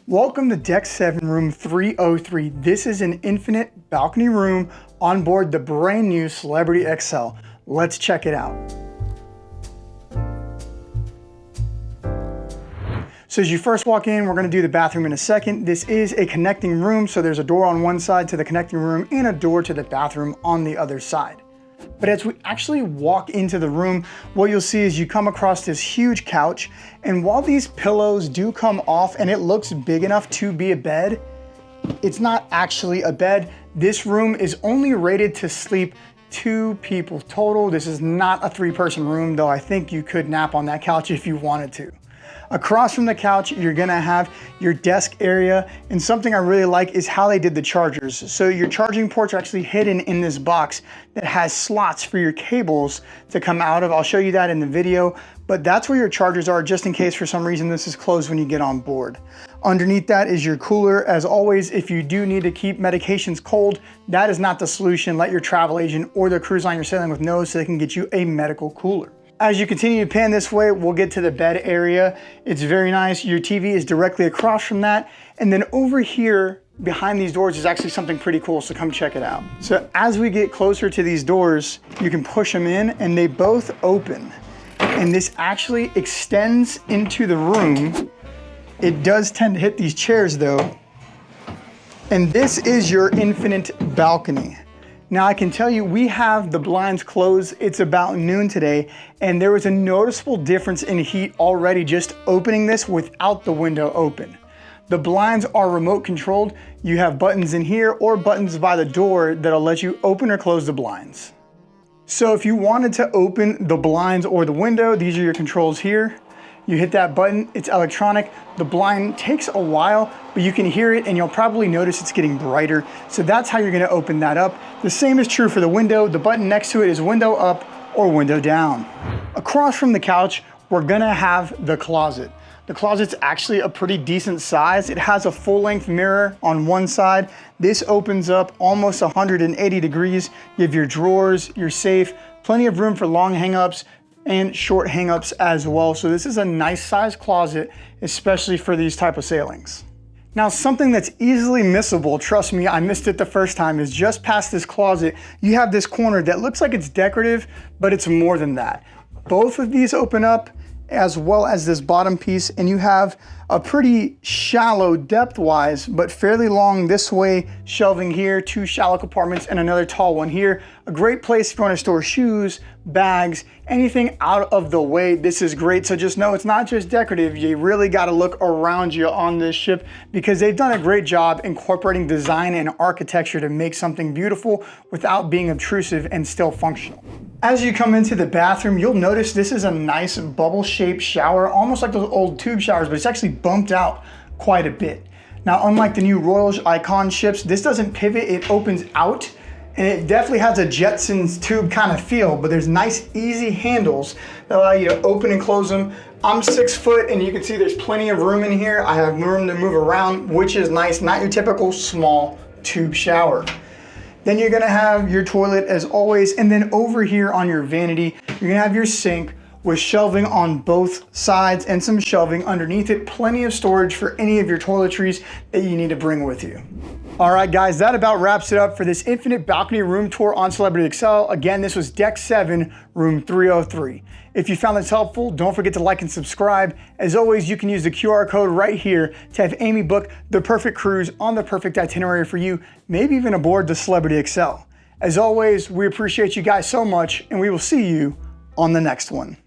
Welcome to Deck 7 Room 303. This is an infinite balcony room on board the brand new Celebrity Xcel. Let's check it out. So as you first walk in, we're going to do the bathroom in a second. This is a connecting room, so there's a door on one side to the connecting room and a door to the bathroom on the other side. But as we actually walk into the room, what you'll see is you come across this huge couch, and while these pillows do come off and it looks big enough to be a bed, it's not actually a bed. This room is only rated to sleep 2 people total. This is not a 3-person room, though I think you could nap on that couch if you wanted to. Across from the couch, you're gonna have your desk area, and something I really like is how they did the chargers. So your charging ports are actually hidden in this box that has slots for your cables to come out of. I'll show you that in the video, but that's where your chargers are just in case for some reason this is closed when you get on board. Underneath that is your cooler. As always, if you do need to keep medications cold, that is not the solution. Let your travel agent or the cruise line you're sailing with know so they can get you a medical cooler. As you continue to pan this way, we'll get to the bed area. It's very nice. Your TV is directly across from that. And then over here, behind these doors is actually something pretty cool, so come check it out. So as we get closer to these doors, you can push them in and they both open. And this actually extends into the room. It does tend to hit these chairs though. And this is your infinite balcony. Now I can tell you we have the blinds closed. It's about noon today, and there was a noticeable difference in heat already just opening this without the window open. The blinds are remote controlled. You have buttons in here or buttons by the door that'll let you open or close the blinds. So if you wanted to open the blinds or the window, these are your controls here. You hit that button, it's electronic. The blind takes a while, but you can hear it and you'll probably notice it's getting brighter. So that's how you're gonna open that up. The same is true for the window. The button next to it is window up or window down. Across from the couch, we're gonna have the closet. The closet's actually a pretty decent size. It has a full-length mirror on one side. This opens up almost 180 degrees. You have your drawers, your safe, plenty of room for long hang-ups, and short hang-ups as well. So this is a nice size closet, especially for these type of sailings. Now something that's easily missable, trust me, I missed it the first time, is just past this closet, you have this corner that looks like it's decorative, but it's more than that. Both of these open up as well as this bottom piece, and you have a pretty shallow depth-wise, but fairly long this way, shelving here, 2 shallow compartments and another tall one here. A great place if you want to store shoes, bags, anything out of the way. This is great. So just know it's not just decorative. You really got to look around you on this ship because they've done a great job incorporating design and architecture to make something beautiful without being obtrusive and still functional. As you come into the bathroom, you'll notice this is a nice bubble-shaped shower, almost like those old tube showers, but it's actually bumped out quite a bit. Now, unlike the new Royal Icon ships, this doesn't pivot, it opens out, and it definitely has a Jetsons tube kind of feel, but there's nice, easy handles that allow you to open and close them. I'm 6 foot, and you can see there's plenty of room in here. I have room to move around, which is nice, not your typical small tube shower. Then you're gonna have your toilet as always, and then over here on your vanity, you're gonna have your sink with shelving on both sides and some shelving underneath it. Plenty of storage for any of your toiletries that you need to bring with you. All right, guys, that about wraps it up for this infinite balcony room tour on Celebrity Xcel. Again, this was Deck 7, Room 303. If you found this helpful, don't forget to like and subscribe. As always, you can use the QR code right here to have Amy book the perfect cruise on the perfect itinerary for you, maybe even aboard the Celebrity Xcel. As always, we appreciate you guys so much, and we will see you on the next one.